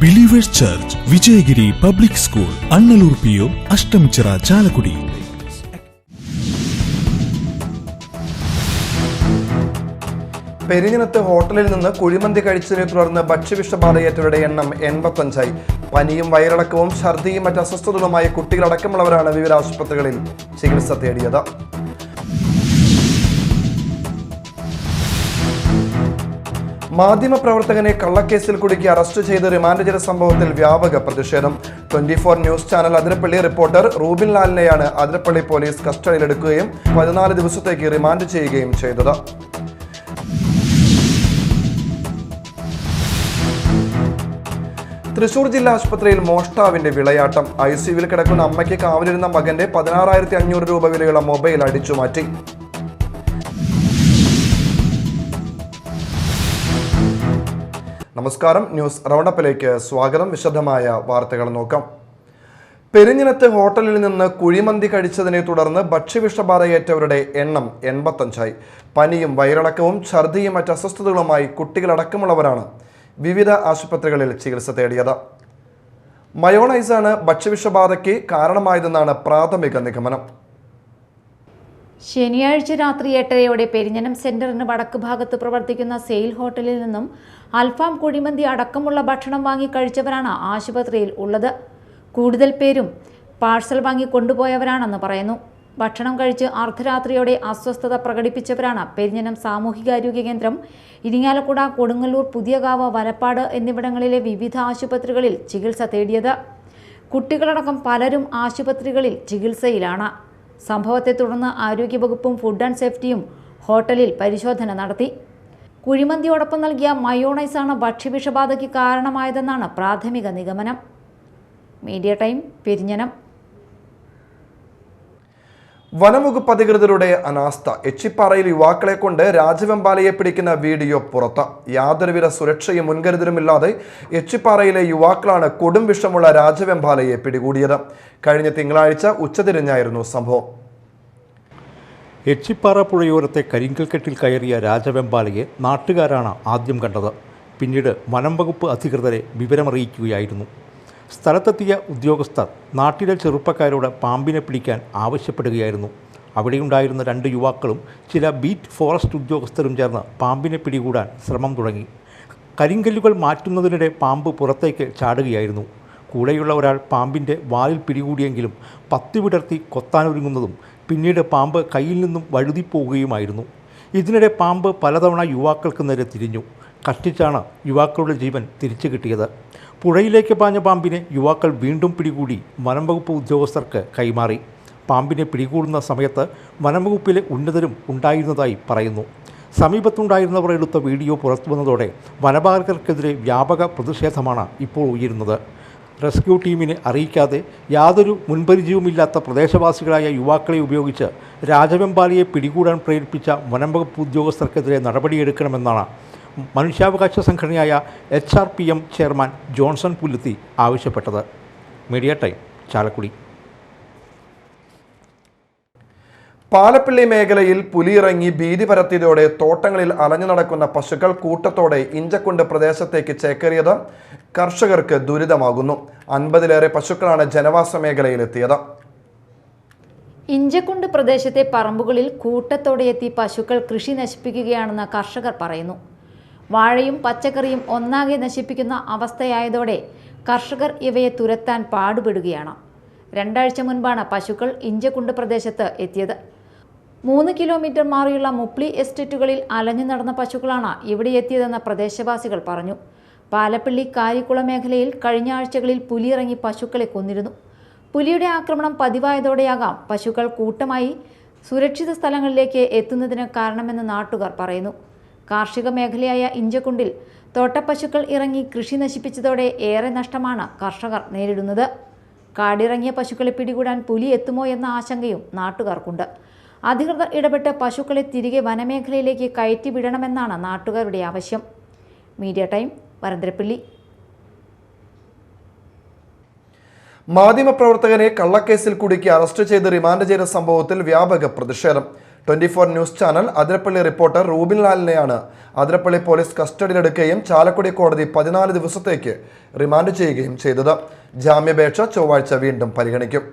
Believers church, Vijayagiri public school, Annalur PO, Ashtamichira, Chalakudy. പെരിഞ്ഞനത്ത് ഹോട്ടലിൽ നിന്ന് കുഴിമന്തി കഴിച്ചതിനെ തുടർന്ന് ഭക്ഷ്യവിഷബാധയേറ്റവരുടെ എണ്ണം 85ആയി. പനിയും വയറിളക്കവും ഛർദിയും മറ്റ് അസ്വസ്ഥതകളുമായി കുട്ടികളടക്കമുള്ളവരാണ് വിവിധ ആശുപത്രികളിൽ ചികിത്സ തേടിയത്. മാധ്യമപ്രവർത്തകനെ കള്ളക്കേസിൽ കുടുക്കി അറസ്റ്റ് ചെയ്ത് റിമാൻഡ് ചെയ്ത സംഭവത്തിൽ വ്യാപക പ്രതിഷേധം. 24 news channel Athirappilly reporter Rubin ലാലിനെയാണ് അതിരപ്പള്ളി പോലീസ് കസ്റ്റഡിയിലെടുക്കുകയും 14 ദിവസത്തേക്ക് റിമാൻഡ് ചെയ്യുകയും ചെയ്തത്. തൃശൂർ ജില്ലാ ആശുപത്രിയിൽ മോഷ്ടാവിന്റെ വിളയാട്ടം. ICUവിൽ കിടക്കുന്ന അമ്മയ്ക്ക് കാവലിരുന്ന മകന്റെ 16,500 രൂപ വിലയുള്ള മൊബൈൽ അടിച്ചുമാറ്റി. നമസ്കാരം, ന്യൂസ് റൗണ്ടപ്പിലേക്ക് സ്വാഗതം. വിശദമായ വാർത്തകൾ നോക്കാം. പെരിഞ്ഞനത്ത് ഹോട്ടലിൽ നിന്ന് കുഴിമന്തി കഴിച്ചതിനെ തുടർന്ന് ഭക്ഷ്യവിഷബാധയേറ്റവരുടെ എണ്ണം 85ആയി. പനിയും വയറിളക്കവും ഛർദിയും മറ്റ് അസ്വസ്ഥതകളുമായി കുട്ടികളടക്കമുള്ളവരാണ് വിവിധ ആശുപത്രികളിൽ ചികിത്സ തേടിയത്. മയോണൈസാണ് ഭക്ഷ്യവിഷബാധയ്ക്ക് കാരണമായതെന്നാണ് പ്രാഥമിക നിഗമനം. ശനിയാഴ്ച രാത്രി 8:30 പെരിഞ്ഞനം സെന്ററിന് വടക്ക് ഭാഗത്ത് പ്രവർത്തിക്കുന്ന സെയിൽ ഹോട്ടലിൽ നിന്നും അൽഫാം, കുഴിമന്തി അടക്കമുള്ള ഭക്ഷണം വാങ്ങി കഴിച്ചവരാണ് ആശുപത്രിയിൽ ഉള്ളത്. കൂടുതൽ പേരും പാഴ്സൽ വാങ്ങി കൊണ്ടുപോയവരാണെന്ന് പറയുന്നു. ഭക്ഷണം കഴിച്ച് അർദ്ധരാത്രിയോടെ അസ്വസ്ഥത പ്രകടിപ്പിച്ചവരാണ് പെരിഞ്ഞനം സാമൂഹികാരോഗ്യ കേന്ദ്രം, ഇരിങ്ങാലക്കുട, കൊടുങ്ങല്ലൂർ, പുതിയകാവ്, വലപ്പാട് എന്നിവിടങ്ങളിലെ വിവിധ ആശുപത്രികളിൽ ചികിത്സ തേടിയത്. കുട്ടികളടക്കം പലരും ആശുപത്രികളിൽ ചികിത്സയിലാണ്. സംഭവത്തെ തുടർന്ന് ആരോഗ്യവകുപ്പും ഫുഡ് ആൻഡ് സേഫ്റ്റിയും ഹോട്ടലിൽ പരിശോധന നടത്തി. കുഴിമന്തിയോടൊപ്പം നൽകിയ മയോണൈസാണ് ഭക്ഷ്യവിഷബാധയ്ക്ക് കാരണമായതെന്നാണ് പ്രാഥമിക നിഗമനം. Media time, Perinjanam. വനംവകുപ്പ് അധികൃതരുടെ അനാസ്ഥ. എച്ചിപ്പാറയിൽ യുവാക്കളെ കൊണ്ട് രാജവെമ്പാലയെ പിടിക്കുന്ന വീഡിയോ പുറത്ത്. യാതൊരുവിധ സുരക്ഷയും മുൻകരുതലുമില്ലാതെ എച്ചിപ്പാറയിലെ യുവാക്കളാണ് കൊടും വിഷമുള്ള രാജവെമ്പാലയെ പിടികൂടിയത്. കഴിഞ്ഞ തിങ്കളാഴ്ച ഉച്ചതിരിഞ്ഞായിരുന്നു സംഭവം. എച്ചിപ്പാറ പുഴയോരത്തെ കരിങ്കൽക്കെട്ടിൽ കയറിയ രാജവെമ്പാലയെ നാട്ടുകാരാണ് ആദ്യം കണ്ടത്. പിന്നീട് വനംവകുപ്പ് അധികൃതരെ വിവരമറിയിക്കുകയായിരുന്നു. സ്ഥലത്തെത്തിയ ഉദ്യോഗസ്ഥർ നാട്ടിലെ ചെറുപ്പക്കാരോട് പാമ്പിനെ പിടിക്കാൻ ആവശ്യപ്പെടുകയായിരുന്നു. അവിടെയുണ്ടായിരുന്ന 2 യുവാക്കളും ചില ബീറ്റ് ഫോറസ്റ്റ് ഉദ്യോഗസ്ഥരും ചേർന്ന് പാമ്പിനെ പിടികൂടാൻ ശ്രമം തുടങ്ങി. കരിങ്കല്ലുകൾ മാറ്റുന്നതിനിടെ പാമ്പ് പുറത്തേക്ക് ചാടുകയായിരുന്നു. കൂടെയുള്ള ഒരാൾ പാമ്പിൻ്റെ വാലിൽ പിടികൂടിയെങ്കിലും പത്തി വിടർത്തി കൊത്താനൊരുങ്ങുന്നതും പിന്നീട് പാമ്പ് കയ്യിൽ നിന്നും വഴുതിപ്പോവുകയുമായിരുന്നു. ഇതിനിടെ പാമ്പ് പലതവണ യുവാക്കൾക്ക് നേരെ തിരിഞ്ഞു. കഷ്ടിച്ചാണ് യുവാക്കളുടെ ജീവൻ തിരിച്ചു കിട്ടിയത്. പുഴയിലേക്ക് പാഞ്ഞ പാമ്പിനെ യുവാക്കൾ വീണ്ടും പിടികൂടി വനംവകുപ്പ് ഉദ്യോഗസ്ഥർക്ക് കൈമാറി. പാമ്പിനെ പിടികൂടുന്ന സമയത്ത് വനംവകുപ്പിലെ ഉന്നതരും ഉണ്ടായിരുന്നതായി പറയുന്നു. സമീപത്തുണ്ടായിരുന്നവർ എടുത്ത വീഡിയോ പുറത്തു വന്നതോടെ വനപാലകർക്കെതിരെ വ്യാപക പ്രതിഷേധമാണ് ഇപ്പോൾ ഉയരുന്നത്. റെസ്ക്യൂ ടീമിനെ അറിയിക്കാതെ യാതൊരു മുൻപരിചയവുമില്ലാത്ത പ്രദേശവാസികളായ യുവാക്കളെ ഉപയോഗിച്ച് രാജവെമ്പാലയെ പിടികൂടാൻ പ്രേരിപ്പിച്ച വനംവകുപ്പ് ഉദ്യോഗസ്ഥർക്കെതിരെ നടപടിയെടുക്കണമെന്നാണ് മനുഷ്യാവകാശ സംഘടനയായ HRPM ചെയർമാൻ ജോൺസൺ പുല്ലുത്തി ആവശ്യപ്പെട്ടത്. Media time, Chalakudy. പാലപ്പിള്ളി മേഖലയിൽ പുലിയിറങ്ങി ഭീതി പരത്തിയതോടെ തോട്ടങ്ങളിൽ അലഞ്ഞു നടക്കുന്ന പശുക്കൾ കൂട്ടത്തോടെ ഇഞ്ചക്കുണ്ട് പ്രദേശത്തേക്ക് ചേക്കേറിയത് കർഷകർക്ക് ദുരിതമാകുന്നു. 50-ലേറെ പശുക്കളാണ് ജനവാസ മേഖലയിലെത്തിയത്. ഇഞ്ചക്കുണ്ട് പ്രദേശത്തെ പറമ്പുകളിൽ കൂട്ടത്തോടെ എത്തി പശുക്കൾ കൃഷി നശിപ്പിക്കുകയാണെന്ന് കർഷകർ പറയുന്നു. വാഴയും പച്ചക്കറിയും ഒന്നാകെ നശിപ്പിക്കുന്ന അവസ്ഥയായതോടെ കർഷകർ ഇവയെ തുരത്താൻ പാടുപെടുകയാണ്. 2 ആഴ്ച മുൻപാണ് പശുക്കൾ ഇഞ്ചക്കുണ്ട് പ്രദേശത്ത് എത്തിയത്. 3 കിലോമീറ്റർ മാറിയുള്ള മുപ്ലി എസ്റ്റേറ്റുകളിൽ അലഞ്ഞു നടന്ന പശുക്കളാണ് ഇവിടെ എത്തിയതെന്ന് പ്രദേശവാസികൾ പറഞ്ഞു. പാലപ്പിള്ളി കാരിക്കുള മേഖലയിൽ കഴിഞ്ഞ ആഴ്ചകളിൽ പുലിയിറങ്ങി പശുക്കളെ കൊന്നിരുന്നു. പുലിയുടെ ആക്രമണം പതിവായതോടെയാകാം പശുക്കൾ കൂട്ടമായി സുരക്ഷിത സ്ഥലങ്ങളിലേക്ക് എത്തുന്നതിന് കാരണമെന്ന് നാട്ടുകാർ പറയുന്നു. കാർഷിക മേഖലയായ ഇഞ്ചക്കുണ്ടിൽ തോട്ടപ്പശുക്കൾ ഇറങ്ങി കൃഷി നശിപ്പിച്ചതോടെ ഏറെ നഷ്ടമാണ് കർഷകർ നേരിടുന്നത്. കാടിറങ്ങിയ പശുക്കളെ പിടികൂടാൻ പുലി എത്തുമോ എന്ന ആശങ്കയും നാട്ടുകാർക്കുണ്ട്. അധികൃതർ ഇടപെട്ട് പശുക്കളെ തിരികെ വനമേഖലയിലേക്ക് കയറ്റിവിടണമെന്നാണ് നാട്ടുകാരുടെ ആവശ്യം. Media time, Varantharappilly. മാധ്യമപ്രവർത്തകനെ കള്ളക്കേസിൽ കുടുക്കി അറസ്റ്റ് ചെയ്ത് റിമാൻഡ് ചെയ്ത സംഭവത്തിൽ വ്യാപക പ്രതിഷേധം. 24 news channel Athirappilly reporter Rubin ലാലിനെയാണ് അതിരപ്പള്ളി പോലീസ് കസ്റ്റഡിയിലെടുക്കുകയും ചാലക്കുടി കോടതി 14 ദിവസത്തേക്ക് റിമാൻഡ് ചെയ്യുകയും ചെയ്തത്. ജാമ്യാപേക്ഷ ചൊവ്വാഴ്ച വീണ്ടും പരിഗണിക്കും.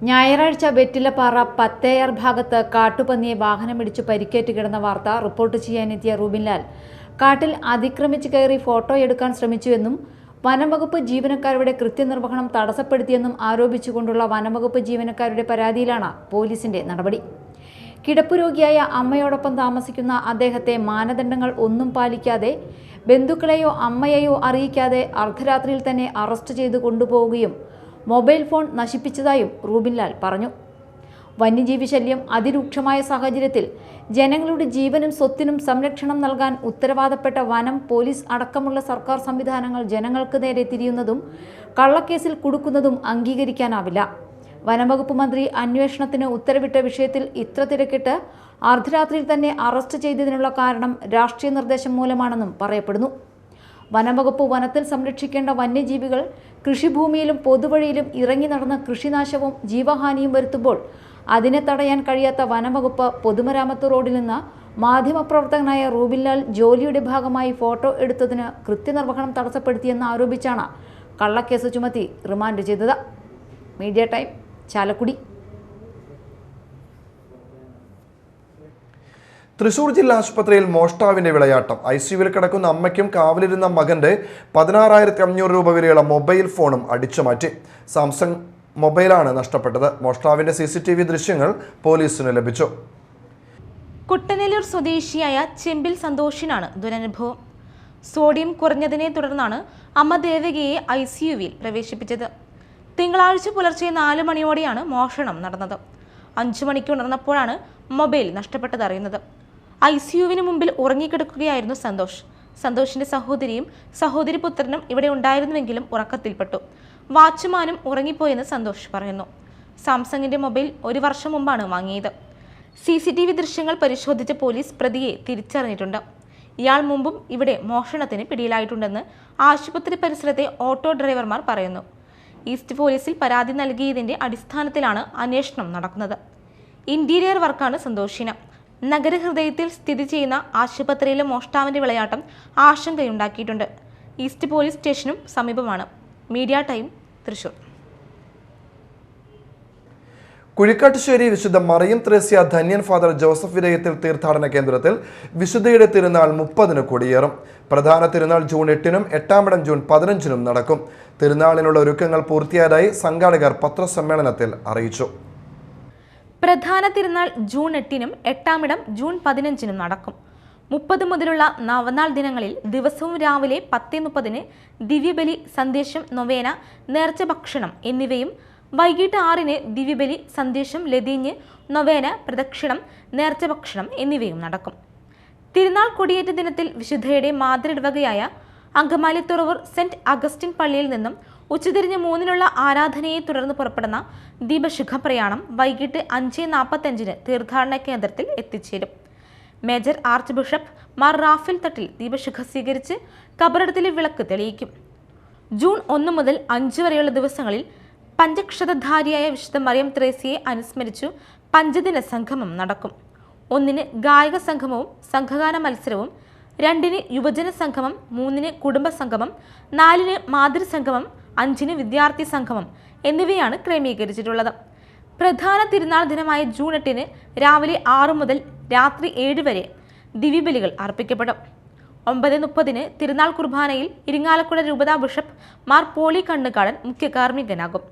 ഞായറാഴ്ച വെറ്റിലപ്പാറ പത്തേയർ ഭാഗത്ത് കാട്ടുപന്നിയെ വാഹനമിടിച്ചു പരിക്കേറ്റ് കിടന്ന വാർത്ത റിപ്പോർട്ട് ചെയ്യാനെത്തിയ റൂബിൻ ലാൽ കാട്ടിൽ അതിക്രമിച്ച് കയറി ഫോട്ടോ എടുക്കാൻ ശ്രമിച്ചുവെന്നും വനംവകുപ്പ് ജീവനക്കാരുടെ കൃത്യനിർവഹണം തടസ്സപ്പെടുത്തിയെന്നും ആരോപിച്ചുകൊണ്ടുള്ള വനംവകുപ്പ് ജീവനക്കാരുടെ പരാതിയിലാണ് പോലീസിന്റെ നടപടി. കിടപ്പുരോഗിയായ അമ്മയോടൊപ്പം താമസിക്കുന്ന അദ്ദേഹത്തെ മാനദണ്ഡങ്ങൾ ഒന്നും പാലിക്കാതെ ബന്ധുക്കളെയോ അമ്മയെയോ അറിയിക്കാതെ അർദ്ധരാത്രിയിൽ തന്നെ അറസ്റ്റ് ചെയ്ത് കൊണ്ടുപോവുകയും മൊബൈൽ ഫോൺ നശിപ്പിച്ചതായും റൂബിൻ ലാൽ പറഞ്ഞു. വന്യജീവി ശല്യം അതിരൂക്ഷമായ സാഹചര്യത്തിൽ ജനങ്ങളുടെ ജീവനും സ്വത്തിനും സംരക്ഷണം നൽകാൻ ഉത്തരവാദപ്പെട്ട വനം, പോലീസ് അടക്കമുള്ള സർക്കാർ സംവിധാനങ്ങൾ ജനങ്ങൾക്ക് നേരെ തിരിയുന്നതും കള്ളക്കേസിൽ കുടുക്കുന്നതും അംഗീകരിക്കാനാവില്ല. വനംവകുപ്പ് മന്ത്രി അന്വേഷണത്തിന് ഉത്തരവിട്ട വിഷയത്തിൽ ഇത്ര തിരക്കിട്ട് അർദ്ധരാത്രിയിൽ തന്നെ അറസ്റ്റ് ചെയ്തതിനുള്ള കാരണം രാഷ്ട്രീയ നിർദ്ദേശം മൂലമാണെന്നും പറയപ്പെടുന്നു. വനംവകുപ്പ് വനത്തിൽ സംരക്ഷിക്കേണ്ട വന്യജീവികൾ കൃഷിഭൂമിയിലും പൊതുവഴിയിലും ഇറങ്ങി നടന്ന് കൃഷിനാശവും ജീവഹാനിയും വരുത്തുമ്പോൾ അതിനെ തടയാൻ കഴിയാത്ത വനംവകുപ്പ് പൊതുമരാമത്ത് റോഡിൽ നിന്ന് മാധ്യമപ്രവർത്തകനായ റൂബിൻ ലാൽ ജോലിയുടെ ഭാഗമായി ഫോട്ടോ എടുത്തതിന് കൃത്യനിർവഹണം തടസ്സപ്പെടുത്തിയെന്ന് ആരോപിച്ചാണ് കള്ളക്കേസ് ചുമത്തി റിമാൻഡ് ചെയ്തത്. Media time, Chalakudy. തൃശൂർ ജില്ലാ ആശുപത്രിയിൽ മോഷ്ടാവിന്റെ വിളയാട്ടം. ICUവിൽ കിടക്കുന്ന അമ്മയ്ക്കും കാവലിരുന്ന മകന്റെ 16,500 രൂപ വിലയുള്ള മൊബൈൽ ഫോണും അടിച്ചുമാറ്റി. സാംസങ് മൊബൈലാണ് നഷ്ടപ്പെട്ടത്. മോഷ്ടാവിന്റെ CCTV ദൃശ്യങ്ങൾ പോലീസിന് ലഭിച്ചു. കുട്ടനെല്ലൂർ സ്വദേശിയായ ചെമ്പിൽ സന്തോഷിനാണ് ദുരനുഭവം. സോഡിയം കുറഞ്ഞതിനെ തുടർന്നാണ് അമ്മ ദേവകിയെ ICUവിൽ പ്രവേശിപ്പിച്ചത്. തിങ്കളാഴ്ച പുലർച്ചെ 4 മണിയോടെയാണ് മോഷണം നടന്നത്. 5 മണിക്ക് ഉണർന്നപ്പോഴാണ് മൊബൈൽ നഷ്ടപ്പെട്ടതറിയുന്നത്. ICUവിന് മുമ്പിൽ ഉറങ്ങിക്കിടക്കുകയായിരുന്നു സന്തോഷ്. സന്തോഷിന്റെ സഹോദരിയും സഹോദരി പുത്രനും ഇവിടെ ഉണ്ടായിരുന്നുവെങ്കിലും ഉറക്കത്തിൽപ്പെട്ടു. വാച്ച്മാനും ഉറങ്ങിപ്പോയെന്ന് സന്തോഷ് പറയുന്നു. സാംസങ്ങിന്റെ മൊബൈൽ 1 വർഷം മുമ്പാണ് വാങ്ങിയത്. CCTV ദൃശ്യങ്ങൾ പരിശോധിച്ച പോലീസ് പ്രതിയെ തിരിച്ചറിഞ്ഞിട്ടുണ്ട്. ഇയാൾ മുമ്പും ഇവിടെ മോഷണത്തിന് പിടിയിലായിട്ടുണ്ടെന്ന് ആശുപത്രി പരിസരത്തെ ഓട്ടോ ഡ്രൈവർമാർ പറയുന്നു. ഈസ്റ്റ് പോലീസിൽ പരാതി നൽകിയതിന്റെ അടിസ്ഥാനത്തിലാണ് അന്വേഷണം നടക്കുന്നത്. ഇന്റീരിയർ വർക്കാണ് സന്തോഷിന്. നഗരഹൃദയത്തിൽ സ്ഥിതി ചെയ്യുന്ന ആശുപത്രിയിലെ മോഷ്ടാവിന്റെ വിളയാട്ടം ആശങ്കയുണ്ടാക്കിയിട്ടുണ്ട്. ഈസ്റ്റ് പോലീസ് സ്റ്റേഷനും സമീപമാണ്. Media time, Thrissur. കുഴിക്കാട്ടുശ്ശേരി വിശുദ്ധ മറിയം ത്രേസ്യ ധന്യൻ ഫാദർ ജോസഫ് വിരയത്തിൽ തീർത്ഥാടന കേന്ദ്രത്തിൽ വിശുദ്ധയുടെ തിരുനാൾ 30-ന് കൊടിയേറും. പ്രധാന തിരുനാൾ ജൂൺ 8-നും 8-ാമിടം ജൂൺ 15-നും നടക്കും. തിരുനാളിനുള്ള ഒരുക്കങ്ങൾ പൂർത്തിയായതായി സംഘാടകർ പത്രസമ്മേളനത്തിൽ അറിയിച്ചു. പ്രധാന തിരുനാൾ ജൂൺ 8-നും 8-ാമിടം ജൂൺ 15-നും നടക്കും. 30 മുതലുള്ള നവനാൾ ദിനങ്ങളിൽ ദിവസവും രാവിലെ 10:30-ന് ദിവ്യബലി, സന്ദേശം, നൊവേന, നേർച്ച ഭക്ഷണം എന്നിവയും വൈകിട്ട് 6-ന് ദിവ്യബലി, സന്ദേശം, ലതീഞ്ഞ്, നൊവേന, പ്രദക്ഷിണം, നേർച്ച ഭക്ഷണം എന്നിവയും നടക്കും. തിരുനാൾ കൊടിയേറ്റ ദിനത്തിൽ വിശുദ്ധയുടെ മാതൃഇടവകയായ അങ്കമാലി തുറവൂർ സെന്റ് അഗസ്റ്റിൻ പള്ളിയിൽ നിന്നും ഉച്ചതിരിഞ്ഞ് 3-നുള്ള ആരാധനയെ തുടർന്ന് പുറപ്പെടുന്ന ദീപശുഖ പ്രയാണം വൈകിട്ട് 5:45-ന് തീർത്ഥാടന കേന്ദ്രത്തിൽ എത്തിച്ചേരും. Major archbishop Mar Raphael Thattil ദീപശുഖ സ്വീകരിച്ച് കബറിടത്തിലെ വിളക്ക് തെളിയിക്കും. ജൂൺ 1 മുതൽ 5 വരെയുള്ള ദിവസങ്ങളിൽ പഞ്ചക്ഷതധാരിയായ വിശുദ്ധ മറിയം ത്രേസ്യയെ അനുസ്മരിച്ചു പഞ്ചദിന സംഗമം നടക്കും. 1-ന് ഗായക സംഗമവും സംഘഗാന മത്സരവും, 2-ന് യുവജന സംഗമം, 3-ന് കുടുംബ സംഗമം, 4-ന് മാതൃസംഗമം, 5-ന് വിദ്യാർത്ഥി സംഗമം എന്നിവയാണ് ക്രമീകരിച്ചിട്ടുള്ളത്. പ്രധാന തിരുനാൾ ദിനമായ ജൂൺ 8-ന് രാവിലെ 6 മുതൽ രാത്രി 7 വരെ ദിവ്യബലികൾ അർപ്പിക്കപ്പെടും. 9:30-ന് തിരുനാൾ കുർബാനയിൽ ഇരിങ്ങാലക്കുട രൂപതാ ബിഷപ്പ് മാർ പോളി കണ്ണുകാടൻ മുഖ്യ കാർമ്മികനാകും.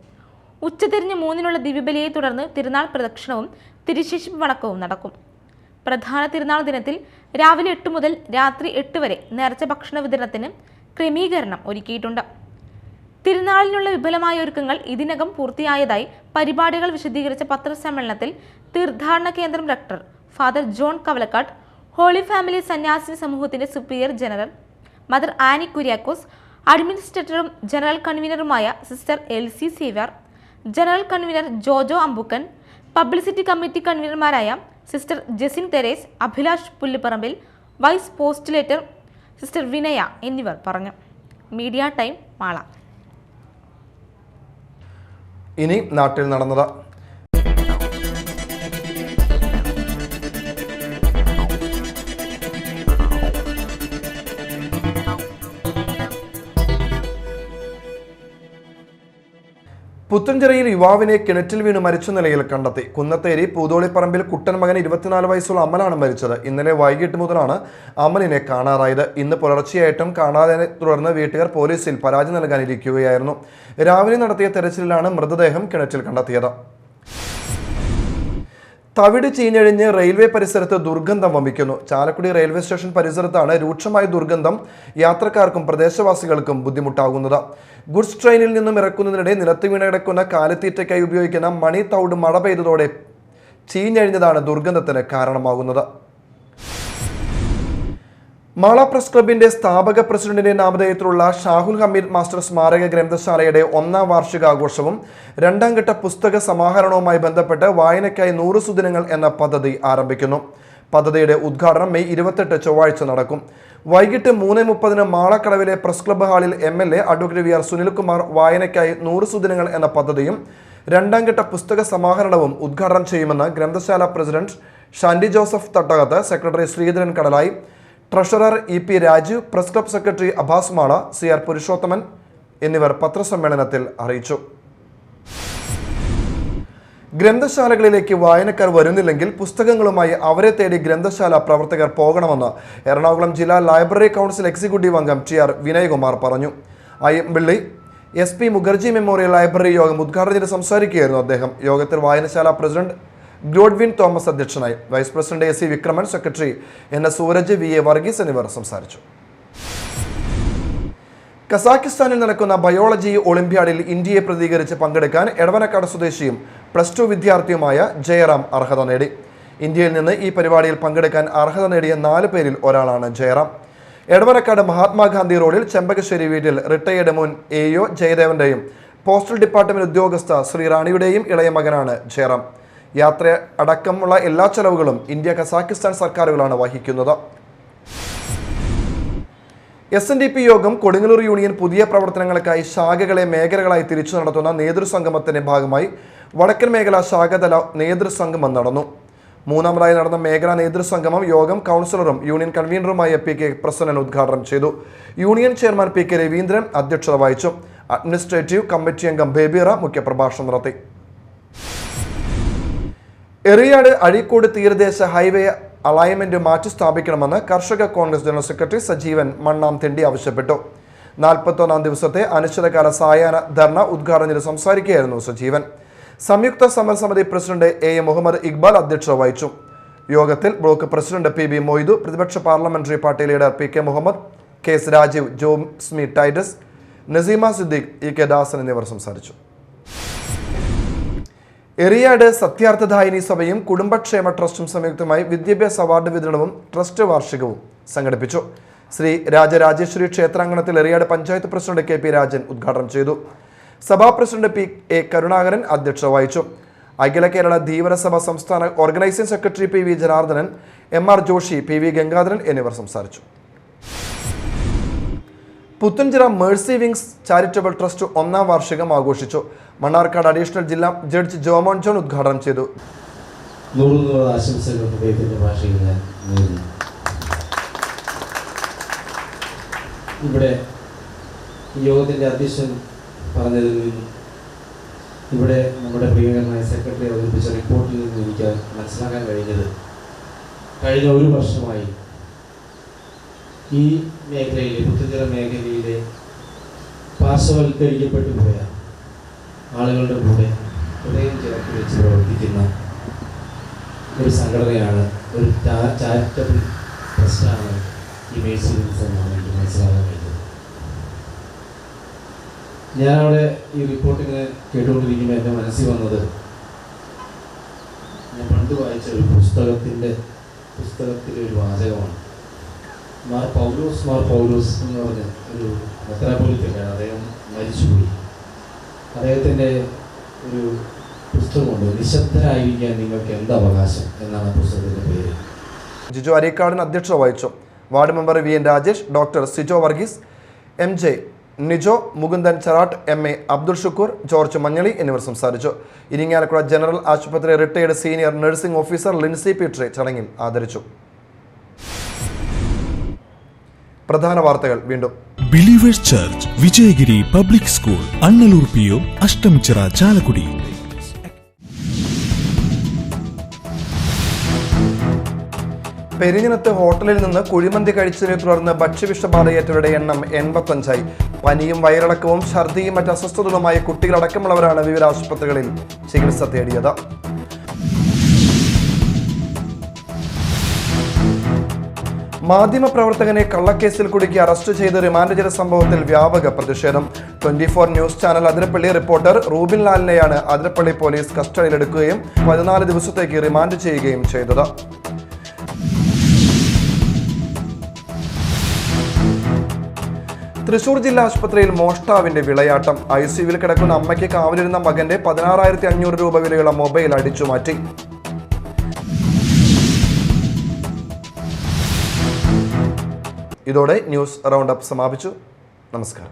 ഉച്ചതിരിഞ്ഞ് 3-നുള്ള ദിവ്യബലിയെ തുടർന്ന് തിരുനാൾ പ്രദക്ഷിണവും തിരുശേഷിപ്പ് വണക്കവും നടക്കും. പ്രധാന തിരുനാൾ ദിനത്തിൽ രാവിലെ 8 മുതൽ രാത്രി 8 വരെ നേർച്ച ഭക്ഷണ വിതരണത്തിന് ക്രമീകരണം ഒരുക്കിയിട്ടുണ്ട്. തിരുനാളിനുള്ള വിപുലമായ ഒരുക്കങ്ങൾ ഇതിനകം പൂർത്തിയായതായി പരിപാടികൾ വിശദീകരിച്ച പത്രസമ്മേളനത്തിൽ തീർത്ഥാടന കേന്ദ്രം director father John Kavalakkad, holy family സന്യാസിനി സമൂഹത്തിന്റെ superior general mother Annie Kuriakose, അഡ്മിനിസ്ട്രേറ്ററും ജനറൽ കൺവീനറുമായ sister Elsy Xavier, general convener Jojo Ambukkan, publicity committee കൺവീനർമാരായ sister Jesin Therese, Abhilash Pulluparambil, vice postulator sister Vinaya എന്നിവർ പറഞ്ഞു. Media time, Mala. ഇനി നാട്ടിൽ നടന്നത്. പുത്തഞ്ചിറയിൽ യുവാവിനെ കിണറ്റിൽ വീണ് മരിച്ച നിലയിൽ കണ്ടെത്തി. കുന്നത്തേരി പൂതോളിപ്പറമ്പിൽ കുട്ടൻ മകൻ 24 വയസ്സുള്ള അമലാണ് മരിച്ചത്. ഇന്നലെ വൈകിട്ട് മുതലാണ് അമലിനെ കാണാതായത്. ഇന്ന് പുലർച്ചെയായിട്ടും കാണാതെ തുടർന്ന് വീട്ടുകാർ പോലീസിൽ പരാതി നൽകാനിരിക്കുകയായിരുന്നു. രാവിലെ നടത്തിയ തെരച്ചിലിലാണ് മൃതദേഹം കിണറ്റിൽ കണ്ടെത്തിയത്. തവിട് ചീഞ്ഞഴിഞ്ഞ് റെയിൽവേ പരിസരത്ത് ദുർഗന്ധം വമിക്കുന്നു. ചാലക്കുടി റെയിൽവേ സ്റ്റേഷൻ പരിസരത്താണ് രൂക്ഷമായ ദുർഗന്ധം യാത്രക്കാർക്കും പ്രദേശവാസികൾക്കും ബുദ്ധിമുട്ടാകുന്നത്. ഗുഡ്സ് ട്രെയിനിൽ നിന്നും ഇറക്കുന്നതിനിടെ നിലത്ത് വീണ് കിടക്കുന്ന കാലിത്തീറ്റയ്ക്കായി ഉപയോഗിക്കുന്ന മണി തൗഡ് മഴ പെയ്തതോടെ ചീഞ്ഞഴിഞ്ഞതാണ് ദുർഗന്ധത്തിന് കാരണമാകുന്നത്. മാള പ്രസ് ക്ലബിന്റെ സ്ഥാപക പ്രസിഡന്റിന്റെ നാമധേയത്തിലുള്ള ഷാഹുൽ ഹമീദ് മാസ്റ്റർ സ്മാരക ഗ്രന്ഥശാലയുടെ 1ാം വാർഷികാഘോഷവും 2ാം ഘട്ട പുസ്തക സമാഹരണവുമായി ബന്ധപ്പെട്ട് വായനയ്ക്കായി 100 സുദിനങ്ങൾ എന്ന പദ്ധതി ആരംഭിക്കുന്നു. പദ്ധതിയുടെ ഉദ്ഘാടനം മെയ് 28 ചൊവ്വാഴ്ച നടക്കും. വൈകിട്ട് 3:30 മാളക്കടവിലെ പ്രസ് ക്ലബ്ബ് ഹാളിൽ MLA advocate V R Sunilkumar വായനയ്ക്കായി 100 സുദിനങ്ങൾ എന്ന പദ്ധതിയും 2ാം ഘട്ട പുസ്തക സമാഹരണവും ഉദ്ഘാടനം ചെയ്യുമെന്ന് ഗ്രന്ഥശാല president Shandy Joseph Thattakath, secretary Sreedharan Kadalayi, treasurer EP Rajeev, press club secretary Abbas Mala, CR Purushothaman എന്നിവർ പത്രസമ്മേളനത്തിൽ അറിയിച്ചു. ഗ്രന്ഥശാലകളിലേക്ക് വായനക്കാർ വരുന്നില്ലെങ്കിൽ പുസ്തകങ്ങളുമായി അവരെ തേടി ഗ്രന്ഥശാല പ്രവർത്തകർ പോകണമെന്ന് എറണാകുളം ജില്ലാ ലൈബ്രറി കൗൺസിൽ എക്സിക്യൂട്ടീവ് അംഗം TR വിനയകുമാർ പറഞ്ഞു. Ayyampilly SP Mukherjee memorial library യോഗം ഉദ്ഘാടനം ചെയ്ത് സംസാരിക്കുകയായിരുന്നു അദ്ദേഹം. യോഗത്തിൽ വായനശാല പ്രസിഡന്റ് ഗ്രോഡ്വിൻ തോമസ് അധ്യക്ഷനായി. Vice president AC Vikraman, secretary NS Sooraj, VA Varghese എന്നിവർ സംസാരിച്ചു. കസാക്കിസ്ഥാനിൽ നടക്കുന്ന ബയോളജി ഒളിമ്പ്യാഡിൽ ഇന്ത്യയെ പ്രതികരിച്ച് പങ്കെടുക്കാൻ എടവനക്കാട് സ്വദേശിയും +2 വിദ്യാർത്ഥിയുമായ ജയറാം അർഹത നേടി. ഇന്ത്യയിൽ നിന്ന് ഈ പരിപാടിയിൽ പങ്കെടുക്കാൻ അർഹത നേടിയ 4 പേരിൽ ഒരാളാണ് ജയറാം. എടവനക്കാട് മഹാത്മാഗാന്ധി റോഡിൽ ചെമ്പകശ്ശേരി വീട്ടിൽ റിട്ടയേർഡ് മുൻ AO ജയദേവന്റെയും പോസ്റ്റൽ ഡിപ്പാർട്ട്മെന്റ് ഉദ്യോഗസ്ഥ ശ്രീ റാണിയുടെയും ഇളയ മകനാണ് ജയറാം. യാത്ര അടക്കമുള്ള എല്ലാ ചെലവുകളും ഇന്ത്യ കസാക്കിസ്ഥാൻ സർക്കാരുകളാണ് വഹിക്കുന്നത്. SNDP യോഗം കൊടുങ്ങല്ലൂർ യൂണിയൻ പുതിയ പ്രവർത്തനങ്ങൾക്കായി ശാഖകളെ മേഖലകളായി തിരിച്ചു നടത്തുന്ന നേതൃസംഗമത്തിന്റെ ഭാഗമായി വടക്കൻ മേഖല ശാഖതല നേതൃസംഗമം നടന്നു. 3ാമതായി നടന്ന മേഖലാ നേതൃസംഗമം യോഗം കൗൺസിലറും യൂണിയൻ കൺവീനറുമായ PK പ്രസന്നൻ ഉദ്ഘാടനം ചെയ്തു. യൂണിയൻ ചെയർമാൻ PK രവീന്ദ്രൻ അധ്യക്ഷത വഹിച്ചു. അഡ്മിനിസ്ട്രേറ്റീവ് കമ്മിറ്റി അംഗം ബേബിറ മുഖ്യപ്രഭാഷണം നടത്തി. എറിയാട് അഴീക്കോട് തീരദേശ ഹൈവേ അലൈൻമെന്റ് മാറ്റി സ്ഥാപിക്കണമെന്ന് കർഷക കോൺഗ്രസ് ജനറൽ സെക്രട്ടറി സജീവൻ മണ്ണാംതെണ്ടി ആവശ്യപ്പെട്ടു. 41ാം ദിവസത്തെ അനിശ്ചിതകാല സായാഹ്ന ധർണ ഉദ്ഘാടനം ചെയ്ത് സംസാരിക്കുകയായിരുന്നു സജീവൻ. സംയുക്ത സമരസമിതി പ്രസിഡന്റ് AM മുഹമ്മദ് ഇക്ബാൽ അധ്യക്ഷത വഹിച്ചു. യോഗത്തിൽ ബ്ലോക്ക് പ്രസിഡന്റ് PB മൊയ്തു, പ്രതിപക്ഷ parliamentary party leader PK Muhammad, KS Rajeev, Josmi Titus, Naseema Siddique, EK Dasan എന്നിവർ സംസാരിച്ചു. എറിയാട് സത്യാർത്ഥദായിനി സഭയും കുടുംബക്ഷേമ ട്രസ്റ്റും സംയുക്തമായി വിദ്യാഭ്യാസ അവാർഡ് വിതരണവും ട്രസ്റ്റ് വാർഷികവും സംഘടിപ്പിച്ചു. ശ്രീ രാജരാജേശ്വരി ക്ഷേത്രാങ്കണത്തിൽ എറിയാട് പഞ്ചായത്ത് പ്രസിഡന്റ് KP രാജൻ ഉദ്ഘാടനം ചെയ്തു. സഭാ പ്രസിഡന്റ് PA കരുണാകരൻ അധ്യക്ഷത വഹിച്ചു. അഖില കേരള ധീവരസഭ സംസ്ഥാന organising secretary PV Janardhanan, MR Joshy, PV Gangadharan എന്നിവർ സംസാരിച്ചു. Puthenchira mercy wings charitable trust 1ാം വാർഷികം ആഘോഷിച്ചു. മണ്ണാർക്കാട് അഡീഷണൽ ജില്ലാ ജഡ്ജ് ജോമോൻ ജോൺ ഉദ്ഘാടനം ചെയ്തു. ഇവിടെ യോഗത്തിൻ്റെ അധ്യക്ഷൻ പറഞ്ഞതിൽ നിന്നും ഇവിടെ നമ്മുടെ പ്രിയങ്കരനായ സെക്രട്ടറി അവതരിപ്പിച്ച റിപ്പോർട്ടിൽ നിന്ന് എനിക്ക് മനസ്സിലാക്കാൻ കഴിഞ്ഞത്, കഴിഞ്ഞ 1 വർഷമായി ഈ മേഖലയിലെ പുത്തഞ്ചിറ മേഖലയിലെ പാർശ്വവൽക്കരിക്കപ്പെട്ടു പോയ ആളുകളുടെ കൂടെ ഹൃദയം ചേർത്ത് വെച്ച് പ്രവർത്തിക്കുന്ന ഒരു സംഘടനയാണ്, ഒരു ചാരിറ്റബിൾ ട്രസ്റ്റാണ് ഈ മേഴ്സി വിങ്സ് എന്നാണ് എനിക്ക് മനസ്സിലാക്കാൻ കഴിഞ്ഞത്. ഞാനവിടെ ഈ റിപ്പോർട്ടിങ്ങനെ കേട്ടുകൊണ്ടിരിക്കുമ്പോൾ എൻ്റെ മനസ്സിൽ വന്നത്, ഞാൻ പണ്ട് വായിച്ച ഒരു പുസ്തകത്തിലെ ഒരു വാചകമാണ്. മാർ പൗലോസ് എന്ന് പറഞ്ഞ ഒരു മെത്രാപ്പൊലീത്തനാണ്. അദ്ദേഹം മരിച്ചുപോയി. അദ്ദേഹത്തിൻ്റെ ഒരു പുസ്തകമുണ്ട്, നിശബ്ദരായിരിക്കാൻ നിങ്ങൾക്ക് എന്ത് അവകാശം എന്നാണ് പുസ്തകത്തിൻ്റെ പേര്. ജിജു അരീക്കാടൻ അധ്യക്ഷത വഹിച്ചു. Ward member VN Rajesh, doctor Sijo Varghese, MJ Nijo, Mukundan Charatt, MA Abdul Shukoor, George Manjali എന്നിവർ സംസാരിച്ചു. ഇരിങ്ങാലക്കുട ജനറൽ ആശുപത്രി retired senior nursing officer Lincy പീറ്ററെ ചടങ്ങിൽ ആദരിച്ചു. പ്രധാന വാർത്തകൾ വീണ്ടും. Believers church, Vijayagiri public school, Annalur PO, Ashtamichira, Chalakudy. പെരിഞ്ഞനത്ത് ഹോട്ടലിൽ നിന്ന് കുഴിമന്തി കഴിച്ചതിനെ തുടർന്ന് ഭക്ഷ്യവിഷബാധയേറ്റവരുടെ എണ്ണം 85ആയി. പനിയും വയറിളക്കവും ഛർദിയും മറ്റ് അസ്വസ്ഥതകളുമായി കുട്ടികളടക്കമുള്ളവരാണ് വിവിധ ആശുപത്രികളിൽ ചികിത്സ തേടിയത്. മാധ്യമപ്രവർത്തകനെ കള്ളക്കേസിൽ കുടുക്കി അറസ്റ്റ് ചെയ്ത് റിമാൻഡ് ചെയ്ത സംഭവത്തിൽ വ്യാപക പ്രതിഷേധം. 24 news channel Athirappilly reporter Rubin ലാലിനെയാണ് അതിരപ്പള്ളി പോലീസ് കസ്റ്റഡിയിലെടുക്കുകയും 14 ദിവസത്തേക്ക് റിമാൻഡ് ചെയ്യുകയും ചെയ്തത്. തൃശൂർ ജില്ലാ ആശുപത്രിയിൽ മോഷ്ടാവിന്റെ വിളയാട്ടം. ICUവിൽ കിടക്കുന്ന അമ്മയ്ക്ക് കാവലിരുന്ന മകന്റെ 16,500 രൂപ വിലയുള്ള മൊബൈൽ അടിച്ചുമാറ്റി. ഇതോടെ ന്യൂസ് റൗണ്ട് അപ്പ് സമാപിച്ചു. നമസ്കാരം.